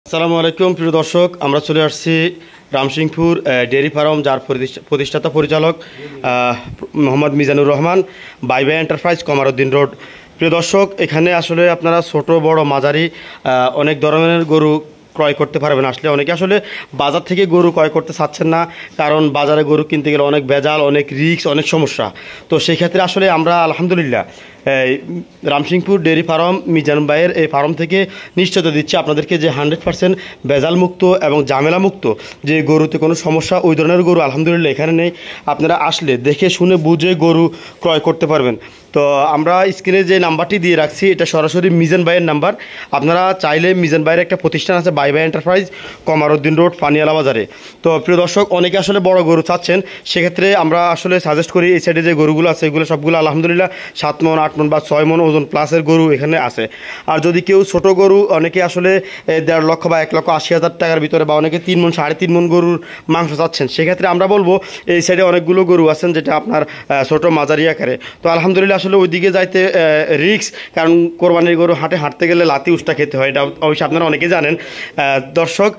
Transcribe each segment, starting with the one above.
আসসালামু আলাইকুম প্রিয় দর্শক, আমরা চলে আসছি রামসিংপুর ডেয়ারি ফার্ম, যার প্রতিষ্ঠাতা পরিচালক মোহাম্মদ মিজানুর রহমান, বাইবাই এন্টারপ্রাইজ, কমারউদ্দিন রোড। প্রিয় দর্শক, এখানে আসলে আপনারা ছোট বড় মাঝারি অনেক ধরনের গরু ক্রয় করতে পারবেন। আসলে অনেকে আসলে বাজার থেকে গরু ক্রয় করতে চাচ্ছেন না, কারণ বাজারে গরু কিনতে গেলে অনেক ভেজাল, অনেক রিস্ক, অনেক সমস্যা। তো সেই ক্ষেত্রে আসলে আমরা আলহামদুলিল্লাহ রামসিংপুর ডেয়ারি ফার্ম মিজান ভাইয়ের এই ফার্ম থেকে নিশ্চয়তা দিচ্ছি আপনাদেরকে যে 100% ভেজাল মুক্ত এবং ঝামেলা মুক্ত যে গরুতে কোনো সমস্যা, ওই ধরনের গরু আলহামদুলিল্লাহ এখানে নেই। আপনারা আসলে দেখে শুনে বুঝে গরু ক্রয় করতে পারবেন। তো আমরা স্ক্রিনে যে নাম্বারটি দিয়ে রাখছি, এটা সরাসরি মিজান ভাইয়ের নাম্বার। আপনারা চাইলে মিজান ভাইয়ের একটা প্রতিষ্ঠান আছে বাইবাই এন্টারপ্রাইজ, কমারউদ্দিন রোড, পানিয়ালা বাজারে। তো প্রিয় দর্শক, অনেকে আসলে বড় গরু চাচ্ছেন, সেক্ষেত্রে আমরা আসলে সাজেস্ট করি এই সাইডে যে গরুগুলো আছে এগুলো সবগুলো আলহামদুলিল্লাহ 7 মন 8 মন বা 6 মন ওজন প্লাসের গরু এখানে আছে। আর যদি কেউ ছোট গরু, অনেকে আসলে 1.5 লক্ষ বা 1,80,000 টাকার ভিতরে, বা অনেকে 3 মন 3.5 মন গরুর মাংস চাচ্ছেন, সেক্ষেত্রে আমরা বলবো এই সাইডে অনেকগুলো গরু আছেন যেটা আপনার ছোট মাঝারি আকারে। তো আলহামদুলিল্লাহ আসলে ওইদিকে যাইতে রিস্ক, কারণ কোরবানির গরু হাঁটতে গেলে লাতি উষ্টা খেতে হয়, এটা অবশ্যই আপনারা অনেকে জানেন। দর্শক,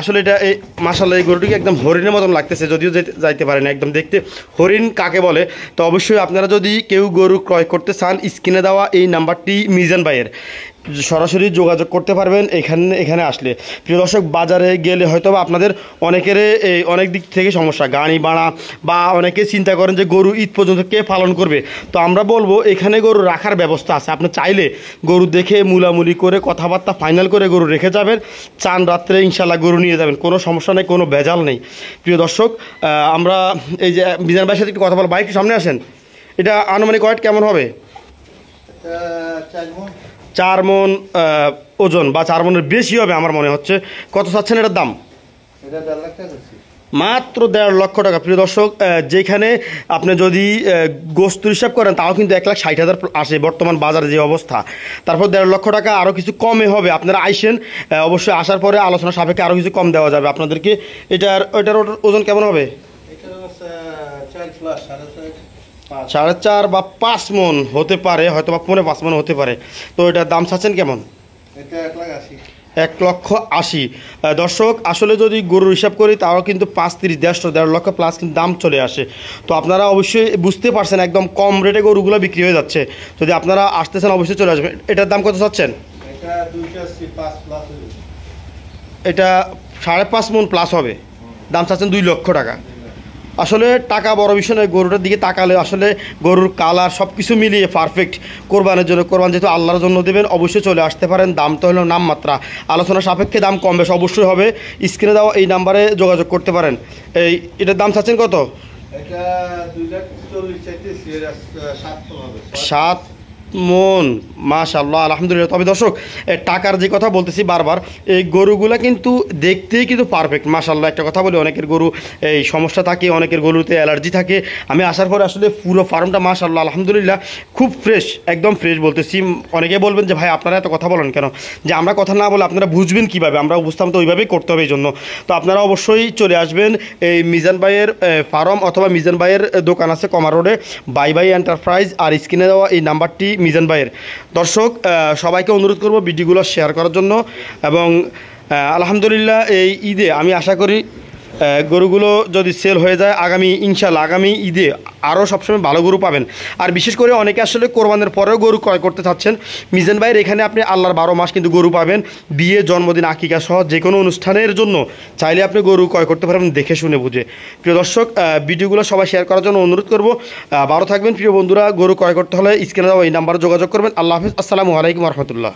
আসলে এটা এই মাশাআল্লাহ এই গরুটিকে একদম হরিণের মতন লাগতেছে, যদিও যাইতে পারে না, একদম দেখতে হরিণ কাকে বলে। তো অবশ্যই আপনারা যদি কেউ গরু ক্রয় করতে চান, স্ক্রিনে দেওয়া এই নাম্বারটি মিজান ভাইয়ের, সরাসরি যোগাযোগ করতে পারবেন এখানে আসলে। প্রিয় দর্শক, বাজারে গেলে হয়তো বা আপনাদের অনেকের এই অনেক দিক থেকে সমস্যা, গাড়ি ভাড়া, বা অনেকে চিন্তা করেন যে গরু ঈদ পর্যন্ত কে পালন করবে। তো আমরা বলবো এখানে গরু রাখার ব্যবস্থা আছে। আপনি চাইলে গরু দেখে মুলামুলি করে কথাবার্তা ফাইনাল করে গরু রেখে যাবেন, চান রাত্রে ইনশাল্লাহ গরু নিয়ে যাবেন, কোনো সমস্যা নেই, কোনো ভেজাল নেই। প্রিয় দর্শক, আমরা এই যে মিজান ভাইয়ের সাথে একটু কথা বলবো। ভাই একটু সামনে আসেন। এটা আনুমানিক ওয়েট কেমন হবে? 4 মন ওজন, বা 4 মনের বেশি হবে আমার মনে হচ্ছে। কত চাচ্ছেন এটার দাম? মাত্র 1.5 লক্ষ টাকা। প্রিয় দর্শক, যেখানে আপনি যদি গোস্ত হিসাব করেন তাও কিন্তু 1,60,000 আসে বর্তমান বাজারে যে অবস্থা। তারপর 1.5 লক্ষ টাকা আরও কিছু কমে হবে। আপনারা আইসেন, অবশ্যই আসার পরে আলোচনা সাপেক্ষে আরও কিছু কম দেওয়া যাবে আপনাদেরকে। এটার ওজন কেমন হবে? 4.5 বা 5 মন হতে পারে, হয়তো বা 5.5 মন হতে পারে। তো এটার দাম চাচ্ছেন কেমন? 1,80,000। দর্শক, আসলে যদি গরুর হিসাব করি তাও কিন্তু 5-30, 1.5 লক্ষ প্লাস কিন্তু দাম চলে আসে। তো আপনারা অবশ্যই বুঝতে পারছেন একদম কম রেটে গরুগুলো বিক্রি হয়ে যাচ্ছে। যদি আপনারা আসতেছেন অবশ্যই চলে আসবেন। এটার দাম কত চাচ্ছেন? এটা 5.5 মন প্লাস হবে, দাম চাচ্ছেন 2 লক্ষ টাকা। আসলে টাকা বড় বিষয় নয়, গরুটার দিকে তাকালে আসলে গরুর কালার সব কিছু মিলিয়ে পারফেক্ট। কোরবানের জন্য, কোরবান যেহেতু আল্লাহর জন্য দেবেন, অবশ্যই চলে আসতে পারেন। দামটা হলো নামমাত্রা, আলোচনা সাপেক্ষে দাম কম বেশ অবশ্যই হবে। স্ক্রিনে দেওয়া এই নাম্বারে যোগাযোগ করতে পারেন। এটার দাম চাচ্ছেন কত? 7 মন, মাশাআল্লাহ, আলহামদুলিল্লাহ। তবে দর্শক, টাকার যে কথা বলতেছি বারবার, এই গরুগুলা কিন্তু দেখতেই কিন্তু পারফেক্ট মাশাআল্লাহ। একটা কথা বলি, অনেকের গরু এই সমস্যা থাকে, অনেকের গরুতে অ্যালার্জি থাকে। আমি আসার পরে আসলে পুরো ফার্মটা মাশাআল্লাহ আলহামদুলিল্লাহ খুব ফ্রেশ, একদম ফ্রেশ বলতেছি। অনেকে বলবেন যে ভাই আপনারা এত কথা বলেন কেন? যে আমরা কথা না বলে আপনারা বুঝবেন কীভাবে? আমরা বুঝতাম তো ওইভাবেই করতে হবে এই জন্য। তো আপনারা অবশ্যই চলে আসবেন এই মিজান ভাইয়ের ফার্ম, অথবা মিজান ভাইয়ের দোকান আছে কমার রোডে, বাইবাই এন্টারপ্রাইজ, আর স্ক্রিনে দেওয়া এই নাম্বারটি মিজান ভাইয়ের। দর্শক, সবাইকে অনুরোধ করব ভিডিওগুলো শেয়ার করার জন্য। এবং আলহামদুলিল্লাহ এই ঈদে আমি আশা করি গরুগুলো যদি সেল হয়ে যায়, ইনশাল্লাহ আগামী ঈদে আরও সবসময় ভালো গরু পাবেন। আর বিশেষ করে অনেকে আসলে কোরবানের পরেও গরু ক্রয় করতে চাচ্ছেন, মিজান ভাইয়ের এখানে আপনি আল্লাহর 12 মাস কিন্তু গরু পাবেন। বিয়ে, জন্মদিন, আকিকা সহ যে কোনো অনুষ্ঠানের জন্য চাইলে আপনি গরু ক্রয় করতে পারবেন দেখে শুনে বুঝে। প্রিয় দর্শক, ভিডিওগুলো সবাই শেয়ার করার জন্য অনুরোধ করব। ভালো থাকবেন প্রিয় বন্ধুরা। গরু ক্রয় করতে হলে স্ক্রিনে দেওয়া এই নাম্বারে যোগাযোগ করবেন। আল্লাহ হাফেজ, আসসালামু আলাইকুম রহমতুল্লাহ।